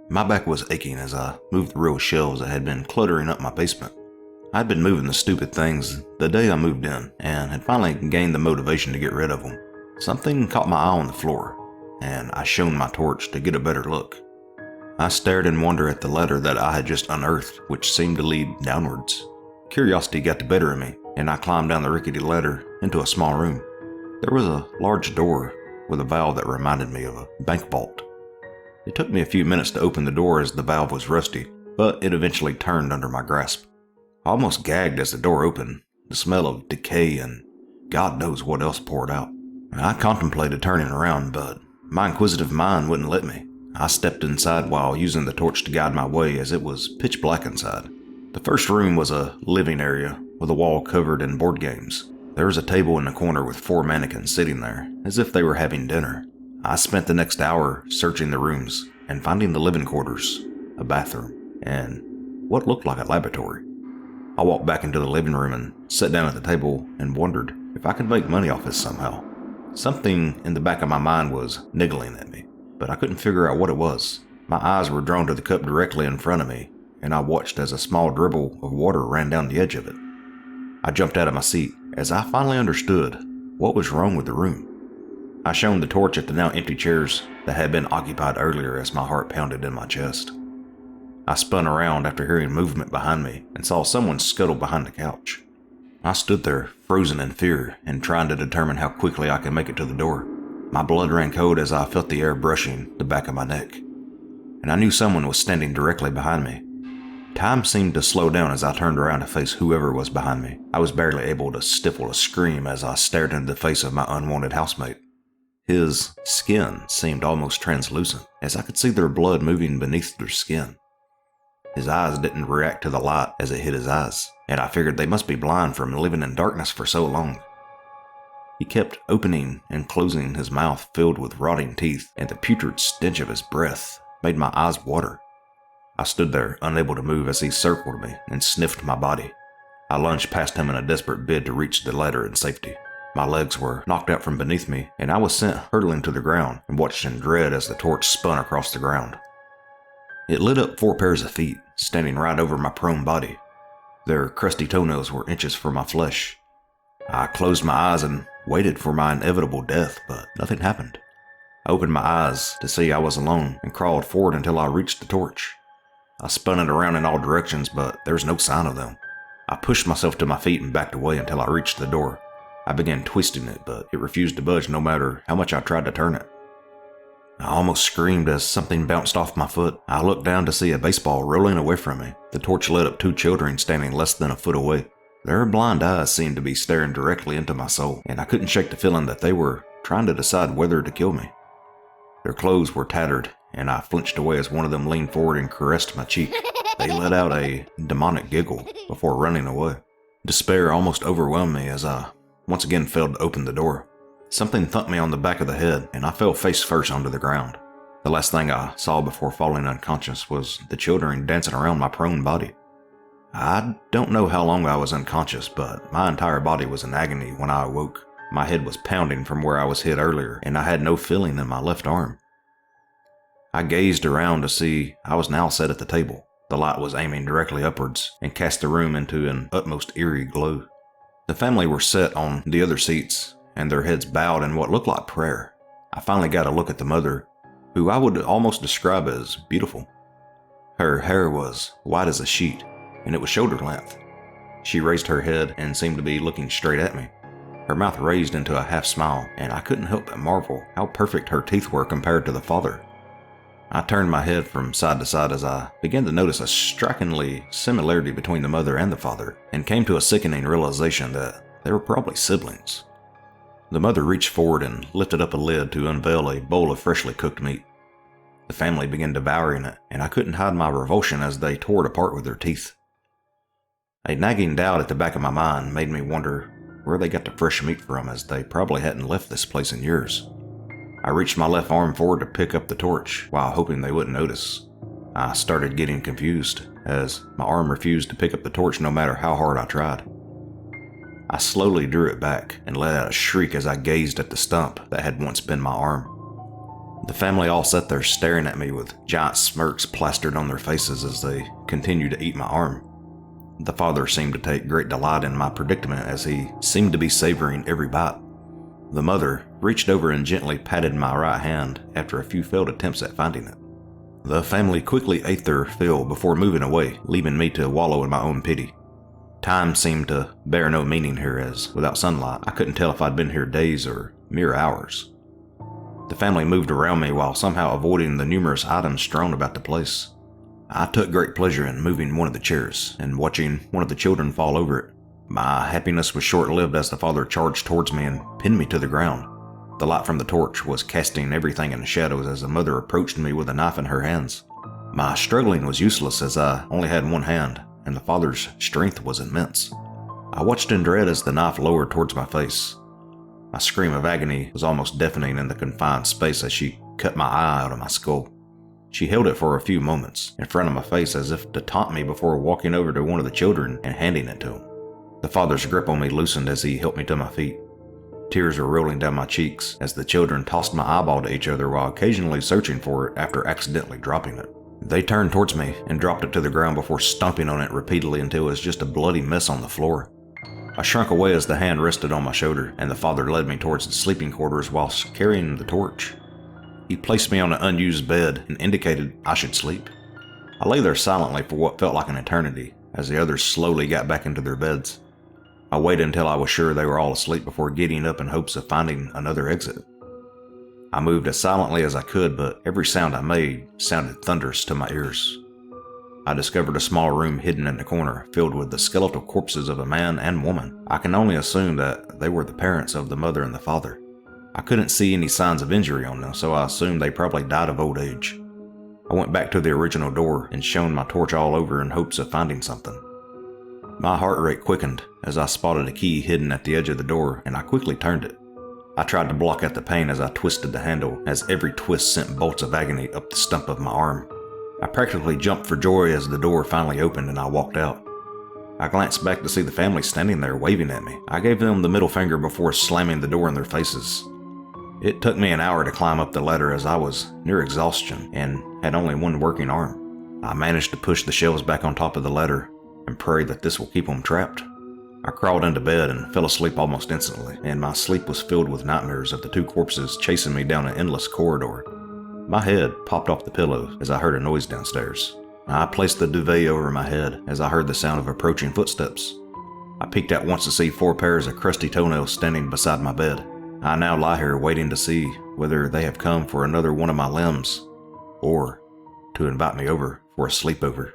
My back was aching as I moved the row of shelves that had been cluttering up my basement. I'd been moving the stupid things the day I moved in and had finally gained the motivation to get rid of them. Something caught my eye on the floor, and I shone my torch to get a better look. I stared in wonder at the ladder that I had just unearthed, which seemed to lead downwards. Curiosity got the better of me, and I climbed down the rickety ladder into a small room. There was a large door with a valve that reminded me of a bank vault. It took me a few minutes to open the door as the valve was rusty, but it eventually turned under my grasp. I almost gagged as the door opened. The smell of decay and God knows what else poured out. I contemplated turning around, but my inquisitive mind wouldn't let me. I stepped inside while using the torch to guide my way as it was pitch black inside. The first room was a living area with a wall covered in board games. There was a table in the corner with 4 mannequins sitting there, as if they were having dinner. I spent the next hour searching the rooms and finding the living quarters, a bathroom, and what looked like a laboratory. I walked back into the living room and sat down at the table and wondered if I could make money off this somehow. Something in the back of my mind was niggling at me, but I couldn't figure out what it was. My eyes were drawn to the cup directly in front of me, and I watched as a small dribble of water ran down the edge of it. I jumped out of my seat as I finally understood what was wrong with the room. I shone the torch at the now empty chairs that had been occupied earlier as my heart pounded in my chest. I spun around after hearing movement behind me and saw someone scuttle behind the couch. I stood there, frozen in fear and trying to determine how quickly I could make it to the door. My blood ran cold as I felt the air brushing the back of my neck, and I knew someone was standing directly behind me. Time seemed to slow down as I turned around to face whoever was behind me. I was barely able to stifle a scream as I stared into the face of my unwanted housemate. His skin seemed almost translucent, as I could see their blood moving beneath their skin. His eyes didn't react to the light as it hit his eyes, and I figured they must be blind from living in darkness for so long. He kept opening and closing his mouth filled with rotting teeth, and the putrid stench of his breath made my eyes water. I stood there, unable to move as he circled me and sniffed my body. I lunged past him in a desperate bid to reach the ladder in safety. My legs were knocked out from beneath me, and I was sent hurtling to the ground and watched in dread as the torch spun across the ground. It lit up 4 pairs of feet, standing right over my prone body. Their crusty toenails were inches from my flesh. I closed my eyes and waited for my inevitable death, but nothing happened. I opened my eyes to see I was alone and crawled forward until I reached the torch. I spun it around in all directions, but there was no sign of them. I pushed myself to my feet and backed away until I reached the door. I began twisting it, but it refused to budge no matter how much I tried to turn it. I almost screamed as something bounced off my foot. I looked down to see a baseball rolling away from me. The torch lit up 2 children standing less than a foot away. Their blind eyes seemed to be staring directly into my soul, and I couldn't shake the feeling that they were trying to decide whether to kill me. Their clothes were tattered, and I flinched away as one of them leaned forward and caressed my cheek. They let out a demonic giggle before running away. Despair almost overwhelmed me as I once again failed to open the door. Something thumped me on the back of the head, and I fell face first onto the ground. The last thing I saw before falling unconscious was the children dancing around my prone body. I don't know how long I was unconscious, but my entire body was in agony when I awoke. My head was pounding from where I was hit earlier, and I had no feeling in my left arm. I gazed around to see I was now set at the table. The light was aiming directly upwards and cast the room into an utmost eerie glow. The family were set on the other seats, and their heads bowed in what looked like prayer. I finally got a look at the mother, who I would almost describe as beautiful. Her hair was white as a sheet, and it was shoulder length. She raised her head and seemed to be looking straight at me. Her mouth raised into a half smile, and I couldn't help but marvel how perfect her teeth were compared to the father. I turned my head from side to side as I began to notice a strikingly similarity between the mother and the father, and came to a sickening realization that they were probably siblings. The mother reached forward and lifted up a lid to unveil a bowl of freshly cooked meat. The family began devouring it, and I couldn't hide my revulsion as they tore it apart with their teeth. A nagging doubt at the back of my mind made me wonder where they got the fresh meat from, as they probably hadn't left this place in years. I reached my left arm forward to pick up the torch while hoping they wouldn't notice. I started getting confused as my arm refused to pick up the torch no matter how hard I tried. I slowly drew it back and let out a shriek as I gazed at the stump that had once been my arm. The family all sat there staring at me with giant smirks plastered on their faces as they continued to eat my arm. The father seemed to take great delight in my predicament as he seemed to be savoring every bite. The mother reached over and gently patted my right hand after a few failed attempts at finding it. The family quickly ate their fill before moving away, leaving me to wallow in my own pity. Time seemed to bear no meaning here, as without sunlight, I couldn't tell if I'd been here days or mere hours. The family moved around me while somehow avoiding the numerous items strewn about the place. I took great pleasure in moving one of the chairs and watching one of the children fall over it. My happiness was short-lived as the father charged towards me and pinned me to the ground. The light from the torch was casting everything in the shadows as the mother approached me with a knife in her hands. My struggling was useless as I only had one hand, and the father's strength was immense. I watched in dread as the knife lowered towards my face. My scream of agony was almost deafening in the confined space as she cut my eye out of my skull. She held it for a few moments in front of my face as if to taunt me before walking over to one of the children and handing it to him. The father's grip on me loosened as he helped me to my feet. Tears were rolling down my cheeks as the children tossed my eyeball to each other while occasionally searching for it after accidentally dropping it. They turned towards me and dropped it to the ground before stomping on it repeatedly until it was just a bloody mess on the floor. I shrunk away as the hand rested on my shoulder, and the father led me towards the sleeping quarters whilst carrying the torch. He placed me on an unused bed and indicated I should sleep. I lay there silently for what felt like an eternity as the others slowly got back into their beds. I waited until I was sure they were all asleep before getting up in hopes of finding another exit. I moved as silently as I could, but every sound I made sounded thunderous to my ears. I discovered a small room hidden in the corner, filled with the skeletal corpses of a man and woman. I can only assume that they were the parents of the mother and the father. I couldn't see any signs of injury on them, so I assumed they probably died of old age. I went back to the original door and shone my torch all over in hopes of finding something. My heart rate quickened as I spotted a key hidden at the edge of the door, and I quickly turned it. I tried to block out the pain as I twisted the handle, as every twist sent bolts of agony up the stump of my arm. I practically jumped for joy as the door finally opened and I walked out. I glanced back to see the family standing there waving at me. I gave them the middle finger before slamming the door in their faces. It took me an hour to climb up the ladder as I was near exhaustion and had only one working arm. I managed to push the shelves back on top of the ladder and pray that this will keep them trapped. I crawled into bed and fell asleep almost instantly, and my sleep was filled with nightmares of the two corpses chasing me down an endless corridor. My head popped off the pillow as I heard a noise downstairs. I placed the duvet over my head as I heard the sound of approaching footsteps. I peeked out once to see 4 pairs of crusty toenails standing beside my bed. I now lie here waiting to see whether they have come for another one of my limbs or to invite me over for a sleepover.